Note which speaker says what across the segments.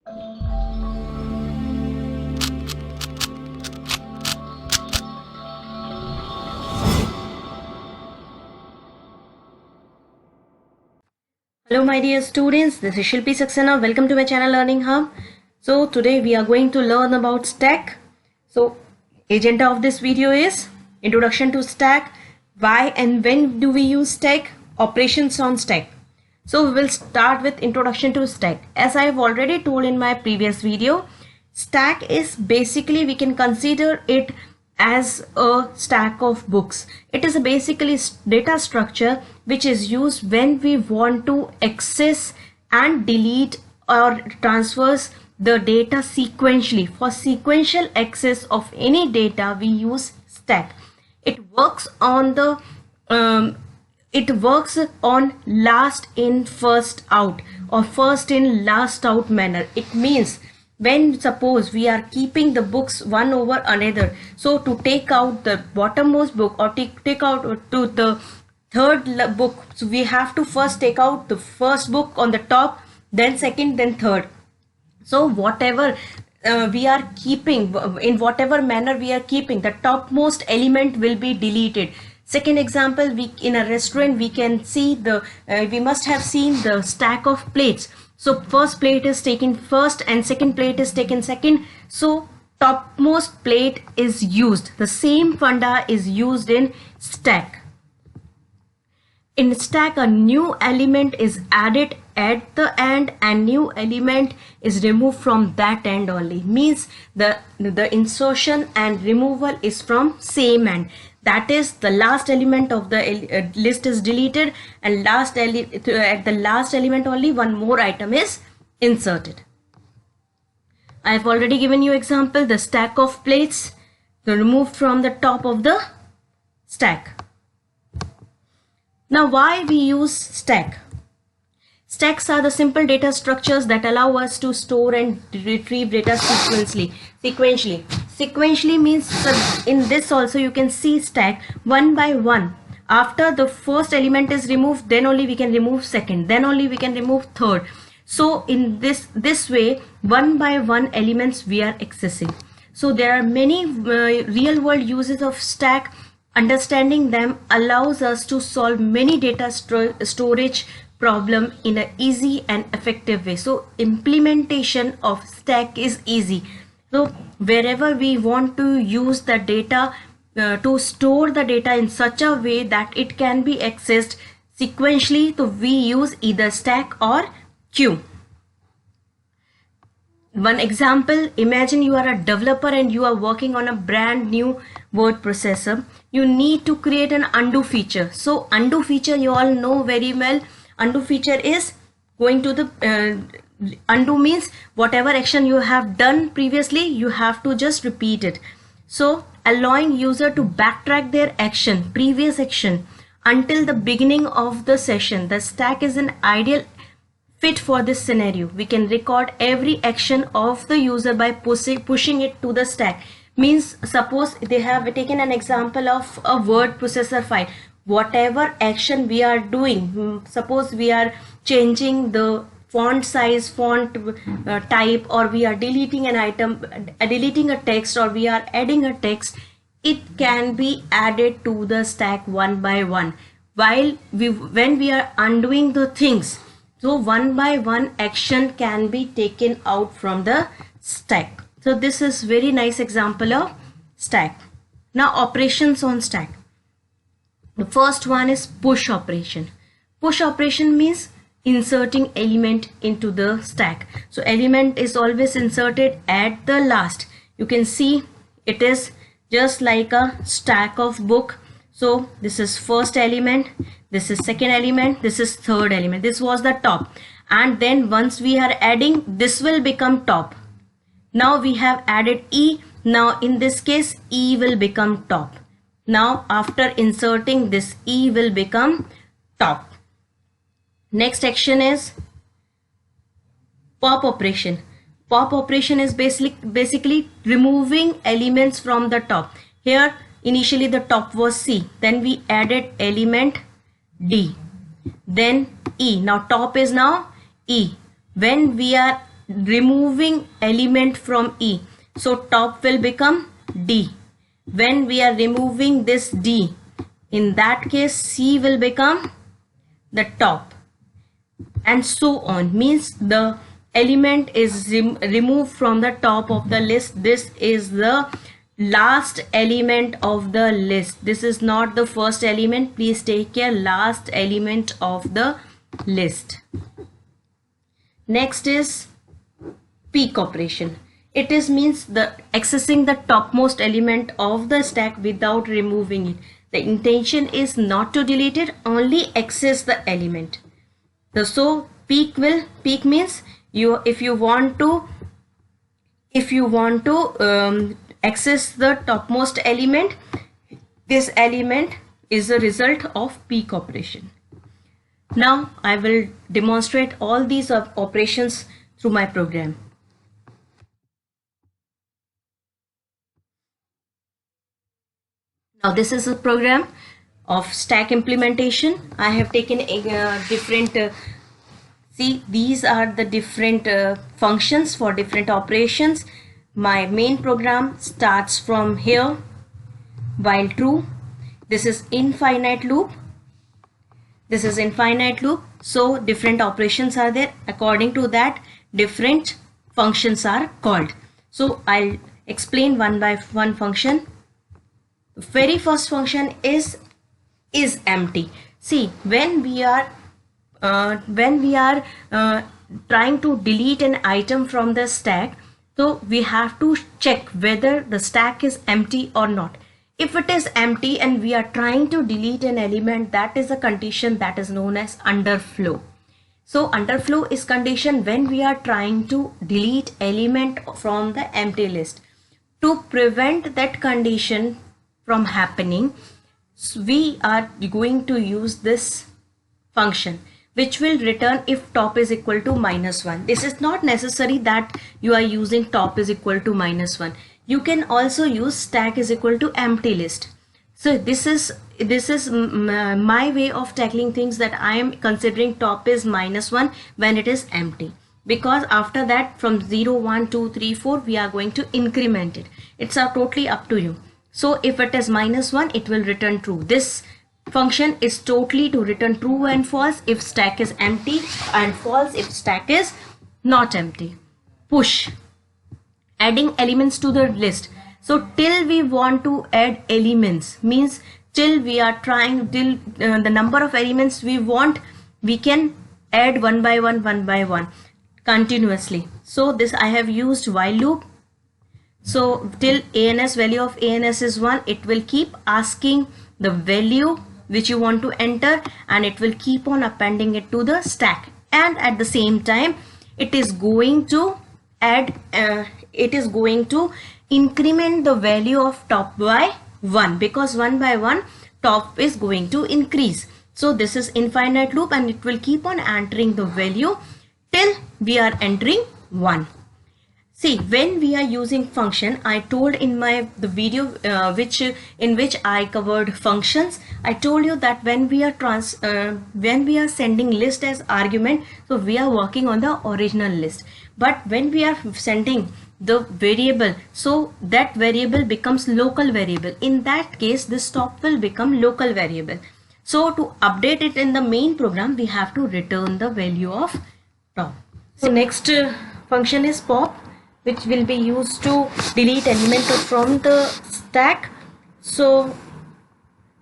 Speaker 1: Hello my dear students, this is Shilpi Saxena. Welcome to my channel Learning Hub. So today we are going to learn about stack. So agenda of this video is introduction to stack, why and when do we use stack, operations on stack. So we will start with introduction to stack. As I have already told in my previous video, stack is basically, we can consider it as a stack of books. It is a basically data structure which is used when we want to access and delete or transfers the data sequentially. For sequential access of any data, we use stack. It works on the last in first out or first in last out manner. It means when suppose we are keeping the books one over another, so to take out the bottommost book or take out to the third book, so we have to first take out the first book on the top, then second, then third. So whatever we are keeping, in whatever manner we are keeping, the topmost element will be deleted. Second example, we in a restaurant we can see the we must have seen the stack of plates. So first plate is taken first and second plate is taken second. So topmost plate is used. The same funda is used in stack. In stack, a new element is added at the end and new element is removed from that end only. Means the insertion and removal is from same end. That is, the last element of the list is deleted and at the last element only one more item is inserted. I have already given you example, the stack of plates, the removed from the top of the stack. Now why we use stack? Stacks are the simple data structures that allow us to store and retrieve data sequentially. Sequentially means in this also you can see stack one by one. After the first element is removed, then only we can remove second, then only we can remove third. So in this way, one by one elements we are accessing. So there are many real world uses of stack. Understanding them allows us to solve many data storage problem in an easy and effective way. So implementation of stack is easy. So wherever we want to use the data to store the data in such a way that it can be accessed sequentially, so we use either stack or queue. One example, imagine you are a developer and you are working on a brand new word processor. You need to create an undo feature. So undo feature you all know very well. Undo feature is going to the undo means whatever action you have done previously, you have to just repeat it. So allowing user to backtrack their action, previous action, until the beginning of the session. The stack is an ideal fit for this scenario. We can record every action of the user by pushing it to the stack. Means suppose they have taken an example of a word processor file. Whatever action we are doing, suppose we are changing the font size, font type, or we are deleting an item, deleting a text, or we are adding a text, it can be added to the stack one by one. While when we are undoing the things, so one by one action can be taken out from the stack. So this is very nice example of stack. Now operations on stack. The first one is push operation. Push operation means inserting element into the stack. So element is always inserted at the last. You can see it is just like a stack of book. So this is first element, this is second element, this is third element. This was the top, and then once we are adding, this will become top. Now we have added E. Now in this case E will become top. Now after inserting this, E will become top. Next action is pop operation. Pop operation is basically removing elements from the top. Here initially the top was C, then we added element D, then E. Now top is now E. When we are removing element from E, so top will become D. When we are removing this D, in that case C will become the top, and so on. Means the element is removed from the top of the list. This is the last element of the list. This is not the first element, please take care. Last element of the list. Next is peek operation. It is means the accessing the topmost element of the stack without removing it. The intention is not to delete it, only access the element. So peek means if you want to access the topmost element, this element is the result of peek operation. Now I will demonstrate all these operations through my program. Now this is a program of stack implementation. I have taken a different see, these are the different functions for different operations. My main program starts from here, while true. This is infinite loop. This is infinite loop. So different operations are there. According to that, different functions are called. So I'll explain one by one function. The very first function is empty. See, when we are trying to delete an item from the stack, so we have to check whether the stack is empty or not. If it is empty and we are trying to delete an element, that is a condition that is known as underflow. So underflow is condition when we are trying to delete element from the empty list. To prevent that condition from happening, we are going to use this function, which will return if top is equal to -1. This is not necessary that you are using top is equal to -1. You can also use stack is equal to empty list. So this is my way of tackling things, that I am considering top is -1 when it is empty, because after that from 0 1 2 3 4 we are going to increment it. It's totally up to you. So if it is -1, it will return true. This function is totally to return true and false if stack is empty, and false if stack is not empty. Push, adding elements to the list. So till we want to add elements, means till we are trying, till the number of elements we want, we can add one by one continuously. So this I have used while loop. So till ANS, value of ANS is 1, it will keep asking the value which you want to enter, and it will keep on appending it to the stack. And at the same time, it is going to add, it is going to increment the value of top by 1, because 1 by 1 top is going to increase. So this is infinite loop, and it will keep on entering the value till we are entering 1. See, when we are using function, I told in the video in which I covered functions, I told you that when we are sending list as argument, so we are working on the original list. But when we are sending the variable, so that variable becomes local variable. In that case, this top will become local variable. So to update it in the main program, we have to return the value of top. So next function is pop, which will be used to delete element from the stack. So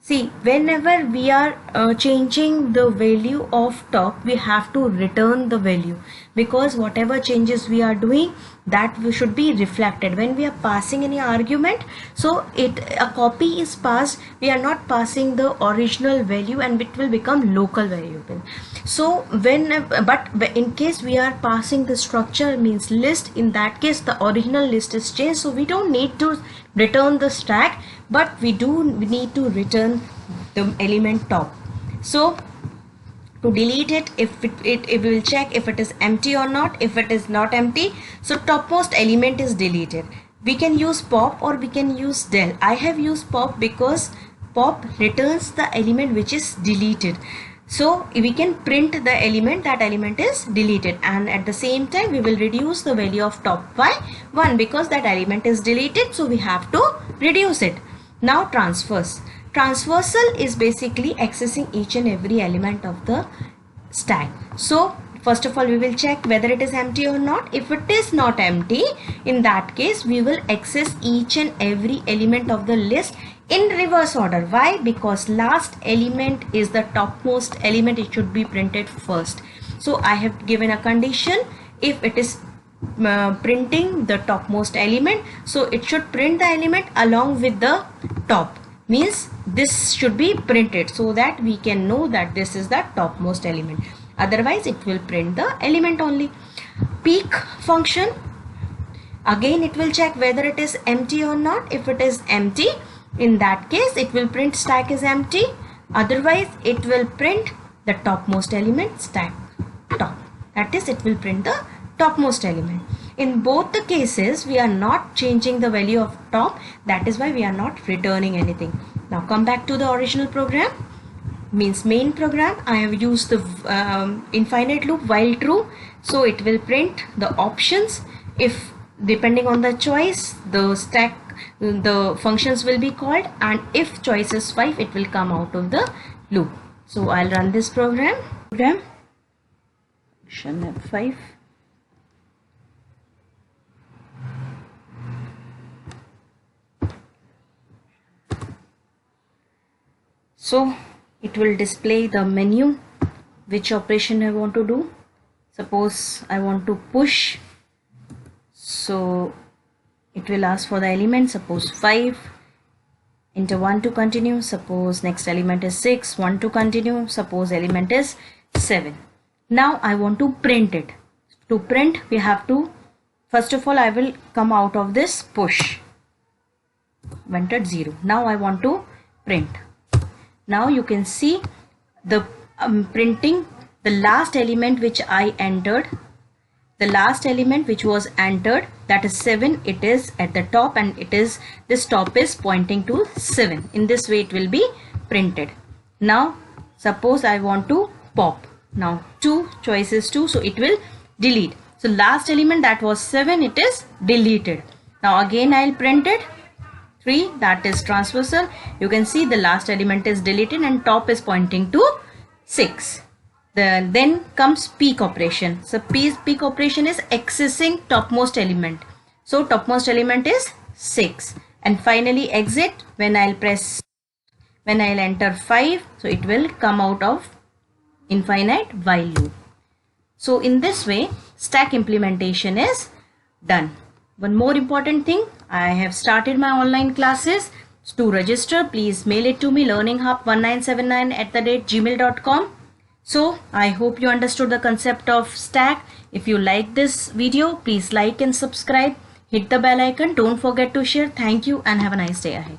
Speaker 1: see, whenever we are changing the value of top, we have to return the value, because whatever changes we are doing, that should be reflected when we are passing any argument. So a copy is passed, we are not passing the original value, and it will become local variable. So but in case we are passing the structure, means list, in that case the original list is changed, so we don't need to return the stack, but we need to return the element top. So to delete it, it will check if it is empty or not. If it is not empty, so topmost element is deleted. We can use pop or we can use del. I have used pop because pop returns the element which is deleted. So we can print the element, that element is deleted, and at the same time we will reduce the value of top by 1 because that element is deleted, so we have to reduce it. Now transverse. Transversal is basically accessing each and every element of the stack. So first of all we will check whether it is empty or not. If it is not empty, in that case we will access each and every element of the list in reverse order. Why? Because last element is the topmost element, it should be printed first. So I have given a condition, if it is printing the topmost element, so it should print the element along with the top, means this should be printed so that we can know that this is the topmost element, otherwise it will print the element only. Peek function, again it will check whether it is empty or not. If it is empty, in that case it will print stack is empty, otherwise it will print the topmost element, stack top, that is it will print the topmost element. In both the cases we are not changing the value of top, that is why we are not returning anything. Now come back to the original program, means main program. I have used the infinite loop while true, so it will print the options. If depending on the choice, the stack, the functions will be called, and if choice is 5, it will come out of the loop. So I'll run this program. Function F5. So it will display the menu, which operation I want to do. Suppose I want to push, so it will ask for the element, suppose 5, enter 1 to continue, suppose next element is 6, 1 to continue, suppose element is 7. Now I want to print it. To print we have to, first of all I will come out of this push, entered 0. Now I want to print. Now you can see the printing the last element which I entered, the last element which was entered, that is 7, it is at the top, and it is, this top is pointing to 7. In this way it will be printed. Now suppose I want to pop, now 2, choice is 2, so it will delete. So last element that was 7, it is deleted. Now again I'll print it 3, that is transversal. You can see the last element is deleted and top is pointing to 6. Then comes peek operation. So peek operation is accessing topmost element. So topmost element is 6. And finally exit, when I'll enter 5, so it will come out of infinite while loop. So in this way stack implementation is done. One more important thing, I have started my online classes. To register, please mail it to me, learninghub1979@gmail.com. So I hope you understood the concept of stack. If you like this video, please like and subscribe. Hit the bell icon. Don't forget to share. Thank you and have a nice day ahead.